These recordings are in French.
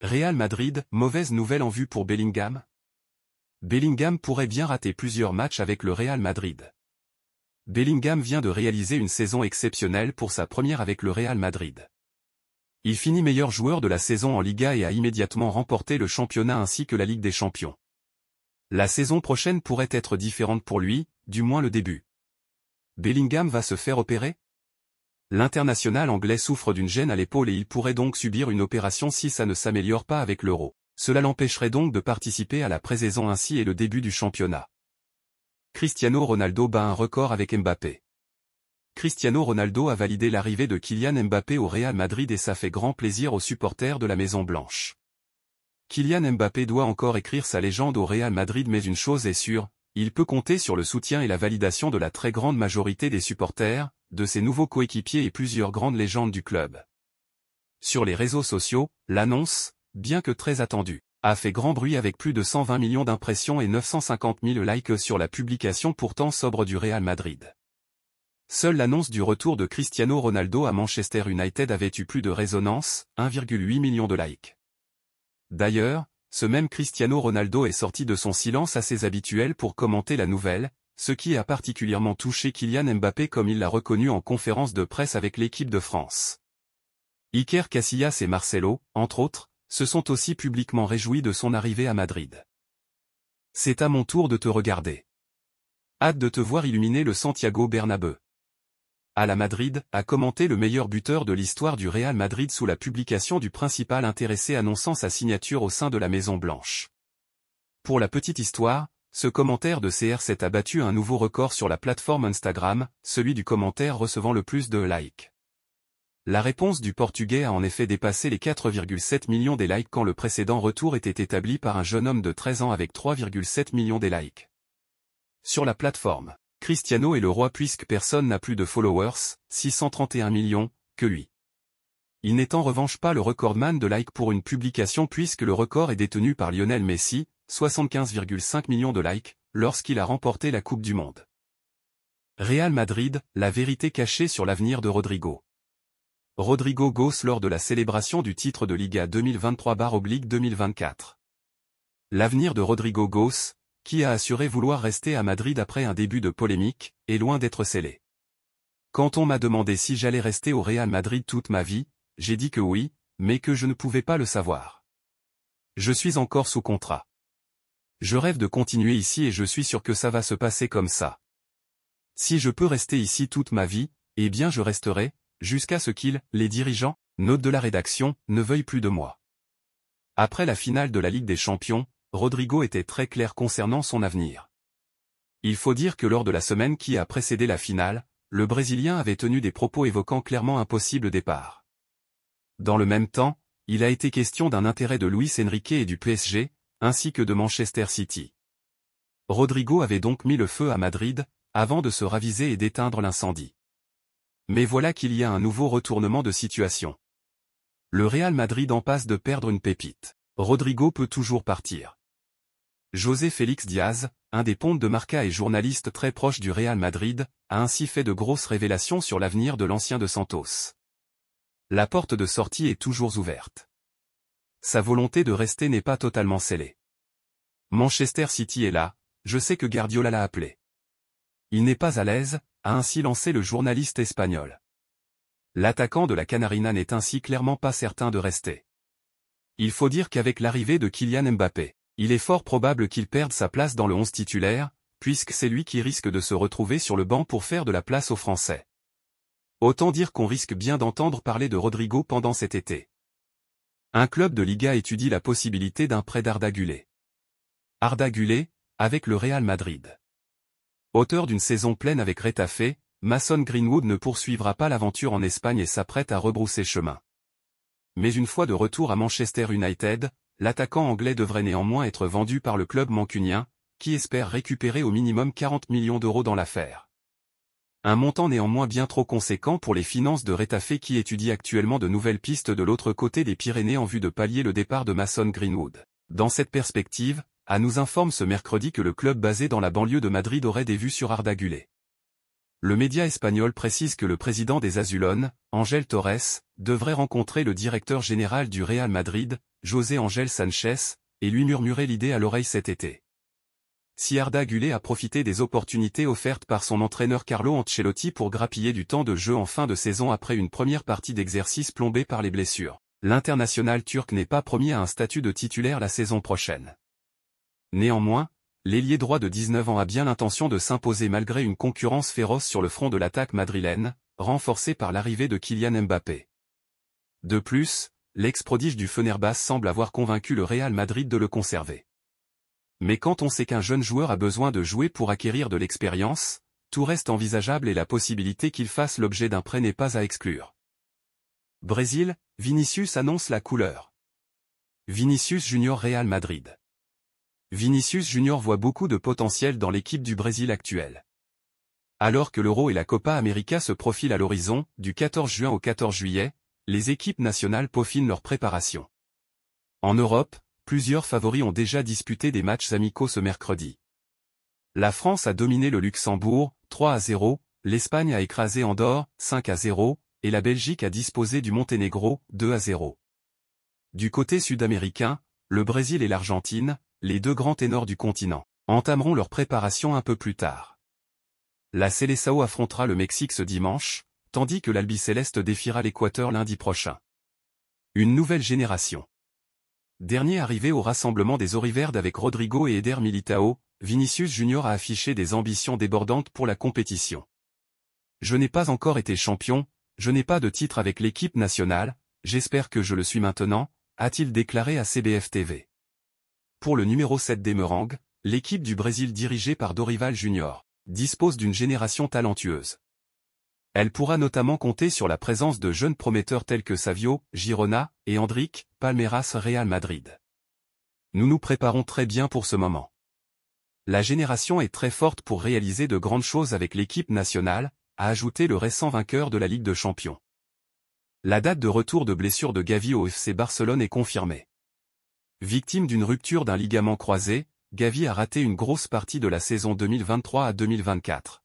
Real Madrid, mauvaise nouvelle en vue pour Bellingham? Bellingham pourrait bien rater plusieurs matchs avec le Real Madrid. Bellingham vient de réaliser une saison exceptionnelle pour sa première avec le Real Madrid. Il finit meilleur joueur de la saison en Liga et a immédiatement remporté le championnat ainsi que la Ligue des Champions. La saison prochaine pourrait être différente pour lui, du moins le début. Bellingham va se faire opérer? L'international anglais souffre d'une gêne à l'épaule et il pourrait donc subir une opération si ça ne s'améliore pas avec l'Euro. Cela l'empêcherait donc de participer à la pré-saison ainsi et le début du championnat. Cristiano Ronaldo bat un record avec Mbappé. Cristiano Ronaldo a validé l'arrivée de Kylian Mbappé au Real Madrid et ça fait grand plaisir aux supporters de la Maison Blanche. Kylian Mbappé doit encore écrire sa légende au Real Madrid mais une chose est sûre, il peut compter sur le soutien et la validation de la très grande majorité des supporters, de ses nouveaux coéquipiers et plusieurs grandes légendes du club. Sur les réseaux sociaux, l'annonce, bien que très attendue, a fait grand bruit avec plus de 120 millions d'impressions et 950 000 likes sur la publication pourtant sobre du Real Madrid. Seule l'annonce du retour de Cristiano Ronaldo à Manchester United avait eu plus de résonance, 1,8 million de likes. D'ailleurs, ce même Cristiano Ronaldo est sorti de son silence assez habituel pour commenter la nouvelle, ce qui a particulièrement touché Kylian Mbappé comme il l'a reconnu en conférence de presse avec l'équipe de France. Iker Casillas et Marcelo, entre autres, se sont aussi publiquement réjouis de son arrivée à Madrid. C'est à mon tour de te regarder. Hâte de te voir illuminer le Santiago Bernabéu. À la Madrid, a commenté le meilleur buteur de l'histoire du Real Madrid sous la publication du principal intéressé annonçant sa signature au sein de la Maison Blanche. Pour la petite histoire, ce commentaire de CR7 a battu un nouveau record sur la plateforme Instagram, celui du commentaire recevant le plus de likes. La réponse du Portugais a en effet dépassé les 4,7 millions des likes quand le précédent retour était établi par un jeune homme de 13 ans avec 3,7 millions des likes. Sur la plateforme, Cristiano est le roi puisque personne n'a plus de followers, 631 millions, que lui. Il n'est en revanche pas le recordman de likes pour une publication puisque le record est détenu par Lionel Messi, 75,5 millions de likes, lorsqu'il a remporté la Coupe du Monde. Real Madrid, la vérité cachée sur l'avenir de Rodrigo. Rodrigo Goes lors de la célébration du titre de Liga 2023/2024. L'avenir de Rodrigo Goes, qui a assuré vouloir rester à Madrid après un début de polémique, est loin d'être scellé. Quand on m'a demandé si j'allais rester au Real Madrid toute ma vie, j'ai dit que oui, mais que je ne pouvais pas le savoir. Je suis encore sous contrat. Je rêve de continuer ici et je suis sûr que ça va se passer comme ça. Si je peux rester ici toute ma vie, eh bien je resterai, jusqu'à ce qu'ils, les dirigeants, note de la rédaction, ne veuillent plus de moi. Après la finale de la Ligue des Champions, Rodrigo était très clair concernant son avenir. Il faut dire que lors de la semaine qui a précédé la finale, le Brésilien avait tenu des propos évoquant clairement un possible départ. Dans le même temps, il a été question d'un intérêt de Luis Enrique et du PSG, ainsi que de Manchester City. Rodrigo avait donc mis le feu à Madrid, avant de se raviser et d'éteindre l'incendie. Mais voilà qu'il y a un nouveau retournement de situation. Le Real Madrid en passe de perdre une pépite. Rodrigo peut toujours partir. José Félix Diaz, un des pontes de Marca et journaliste très proche du Real Madrid, a ainsi fait de grosses révélations sur l'avenir de l'ancien de Santos. La porte de sortie est toujours ouverte. Sa volonté de rester n'est pas totalement scellée. Manchester City est là, je sais que Guardiola l'a appelé. Il n'est pas à l'aise, a ainsi lancé le journaliste espagnol. L'attaquant de la Canarina n'est ainsi clairement pas certain de rester. Il faut dire qu'avec l'arrivée de Kylian Mbappé, il est fort probable qu'il perde sa place dans le 11 titulaire, puisque c'est lui qui risque de se retrouver sur le banc pour faire de la place aux Français. Autant dire qu'on risque bien d'entendre parler de Rodrigo pendant cet été. Un club de Liga étudie la possibilité d'un prêt d'Arda Güler. Arda Güler, avec le Real Madrid. Auteur d'une saison pleine avec Retafe, Mason Greenwood ne poursuivra pas l'aventure en Espagne et s'apprête à rebrousser chemin. Mais une fois de retour à Manchester United, l'attaquant anglais devrait néanmoins être vendu par le club mancunien, qui espère récupérer au minimum 40 millions d'euros dans l'affaire. Un montant néanmoins bien trop conséquent pour les finances de Retafe qui étudie actuellement de nouvelles pistes de l'autre côté des Pyrénées en vue de pallier le départ de Mason Greenwood. Dans cette perspective, A nous informe ce mercredi que le club basé dans la banlieue de Madrid aurait des vues sur Arda Güler. Le média espagnol précise que le président des Azulones, Ángel Torres, devrait rencontrer le directeur général du Real Madrid, José Ángel Sánchez, et lui murmurer l'idée à l'oreille cet été. Si Arda Güler a profité des opportunités offertes par son entraîneur Carlo Ancelotti pour grappiller du temps de jeu en fin de saison après une première partie d'exercice plombée par les blessures, l'international turc n'est pas promis à un statut de titulaire la saison prochaine. Néanmoins, l'ailier droit de 19 ans a bien l'intention de s'imposer malgré une concurrence féroce sur le front de l'attaque madrilène, renforcée par l'arrivée de Kylian Mbappé. De plus, l'ex-prodige du Fenerbahçe semble avoir convaincu le Real Madrid de le conserver. Mais quand on sait qu'un jeune joueur a besoin de jouer pour acquérir de l'expérience, tout reste envisageable et la possibilité qu'il fasse l'objet d'un prêt n'est pas à exclure. Brésil, Vinicius annonce la couleur. Vinicius Junior Real Madrid. Vinicius Junior voit beaucoup de potentiel dans l'équipe du Brésil actuelle. Alors que l'Euro et la Copa América se profilent à l'horizon, du 14 juin au 14 juillet, les équipes nationales peaufinent leur préparation. En Europe, plusieurs favoris ont déjà disputé des matchs amicaux ce mercredi. La France a dominé le Luxembourg, 3-0, l'Espagne a écrasé Andorre, 5-0, et la Belgique a disposé du Monténégro, 2-0. Du côté sud-américain, le Brésil et l'Argentine, les deux grands ténors du continent, entameront leur préparation un peu plus tard. La Seleção affrontera le Mexique ce dimanche, tandis que l'Albiceleste défiera l'Équateur lundi prochain. Une nouvelle génération. Dernier arrivé au rassemblement des Auriverdes avec Rodrigo et Eder Militao, Vinicius Junior a affiché des ambitions débordantes pour la compétition. Je n'ai pas encore été champion, je n'ai pas de titre avec l'équipe nationale, j'espère que je le suis maintenant, a-t-il déclaré à CBF TV. Pour le numéro 7 des Merengues, l'équipe du Brésil dirigée par Dorival Junior dispose d'une génération talentueuse. Elle pourra notamment compter sur la présence de jeunes prometteurs tels que Savio, Girona, et Endrick, Palmeiras Real Madrid. Nous nous préparons très bien pour ce moment. La génération est très forte pour réaliser de grandes choses avec l'équipe nationale, a ajouté le récent vainqueur de la Ligue des Champions. La date de retour de blessure de Gavi au FC Barcelone est confirmée. Victime d'une rupture d'un ligament croisé, Gavi a raté une grosse partie de la saison 2023 à 2024.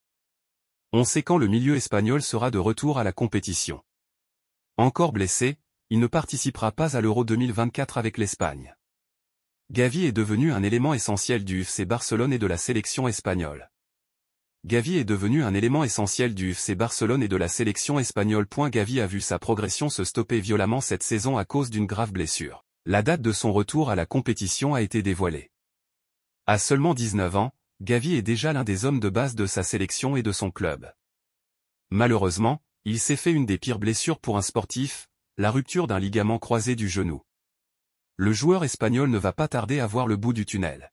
On sait quand le milieu espagnol sera de retour à la compétition. Encore blessé, il ne participera pas à l'Euro 2024 avec l'Espagne. Gavi est devenu un élément essentiel du FC Barcelone et de la sélection espagnole. Gavi est devenu un élément essentiel du FC Barcelone et de la sélection espagnole. Gavi a vu sa progression se stopper violemment cette saison à cause d'une grave blessure. La date de son retour à la compétition a été dévoilée. À seulement 19 ans, Gavi est déjà l'un des hommes de base de sa sélection et de son club. Malheureusement, il s'est fait une des pires blessures pour un sportif, la rupture d'un ligament croisé du genou. Le joueur espagnol ne va pas tarder à voir le bout du tunnel.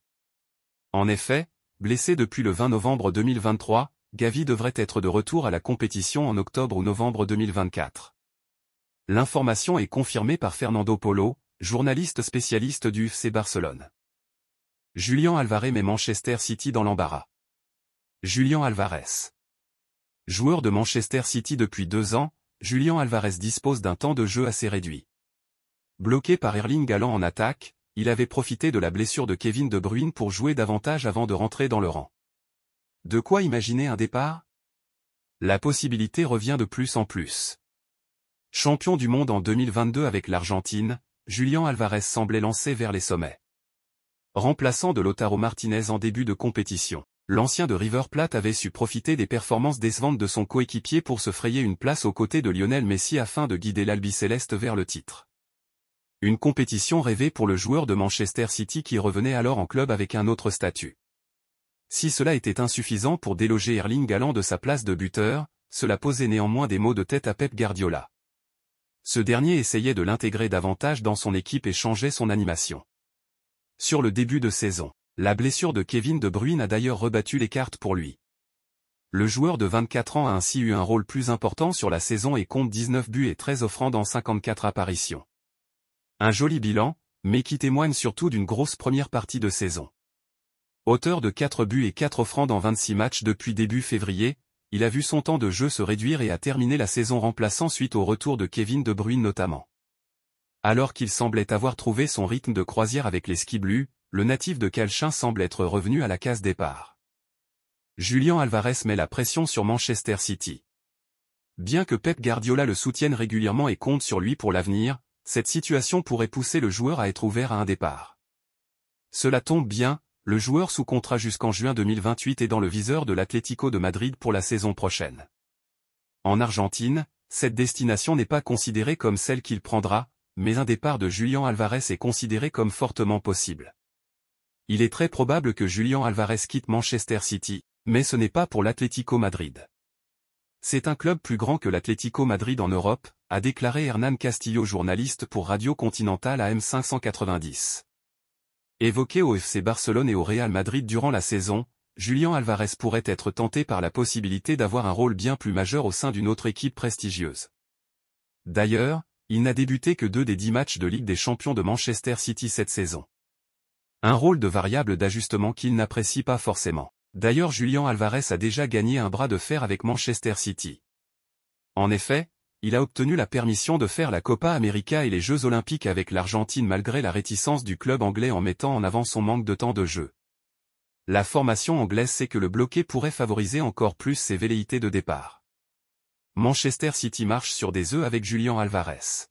En effet, blessé depuis le 20 novembre 2023, Gavi devrait être de retour à la compétition en octobre ou novembre 2024. L'information est confirmée par Fernando Polo, journaliste spécialiste du FC Barcelone. Julián Álvarez met Manchester City dans l'embarras. Julián Álvarez. Joueur de Manchester City depuis 2 ans, Julián Álvarez dispose d'un temps de jeu assez réduit. Bloqué par Erling Haaland en attaque, il avait profité de la blessure de Kevin De Bruyne pour jouer davantage avant de rentrer dans le rang. De quoi imaginer un départ? La possibilité revient de plus en plus. Champion du monde en 2022 avec l'Argentine, Julián Álvarez semblait lancé vers les sommets. Remplaçant de Lautaro Martinez en début de compétition, l'ancien de River Plate avait su profiter des performances décevantes de son coéquipier pour se frayer une place aux côtés de Lionel Messi afin de guider l'Albiceleste vers le titre. Une compétition rêvée pour le joueur de Manchester City qui revenait alors en club avec un autre statut. Si cela était insuffisant pour déloger Erling Haaland de sa place de buteur, cela posait néanmoins des maux de tête à Pep Guardiola. Ce dernier essayait de l'intégrer davantage dans son équipe et changeait son animation. Sur le début de saison, la blessure de Kevin De Bruyne a d'ailleurs rebattu les cartes pour lui. Le joueur de 24 ans a ainsi eu un rôle plus important sur la saison et compte 19 buts et 13 offrandes en 54 apparitions. Un joli bilan, mais qui témoigne surtout d'une grosse première partie de saison. Auteur de 4 buts et 4 offrandes en 26 matchs depuis début février, il a vu son temps de jeu se réduire et a terminé la saison remplaçant suite au retour de Kevin De Bruyne notamment. Alors qu'il semblait avoir trouvé son rythme de croisière avec les Skiblues, le natif de Calchin semble être revenu à la case départ. Julián Álvarez met la pression sur Manchester City. Bien que Pep Guardiola le soutienne régulièrement et compte sur lui pour l'avenir, cette situation pourrait pousser le joueur à être ouvert à un départ. Cela tombe bien, le joueur sous contrat jusqu'en juin 2028 est dans le viseur de l'Atlético de Madrid pour la saison prochaine. En Argentine, cette destination n'est pas considérée comme celle qu'il prendra, mais un départ de Julián Álvarez est considéré comme fortement possible. Il est très probable que Julián Álvarez quitte Manchester City, mais ce n'est pas pour l'Atlético Madrid. C'est un club plus grand que l'Atlético Madrid en Europe, a déclaré Hernán Castillo, journaliste pour Radio Continental AM 590. Évoqué au FC Barcelone et au Real Madrid durant la saison, Julián Álvarez pourrait être tenté par la possibilité d'avoir un rôle bien plus majeur au sein d'une autre équipe prestigieuse. D'ailleurs, il n'a débuté que 2 des 10 matchs de Ligue des Champions de Manchester City cette saison. Un rôle de variable d'ajustement qu'il n'apprécie pas forcément. D'ailleurs, Julián Álvarez a déjà gagné un bras de fer avec Manchester City. En effet, il a obtenu la permission de faire la Copa América et les Jeux Olympiques avec l'Argentine malgré la réticence du club anglais en mettant en avant son manque de temps de jeu. La formation anglaise sait que le bloqué pourrait favoriser encore plus ses velléités de départ. Manchester City marche sur des œufs avec Julián Álvarez.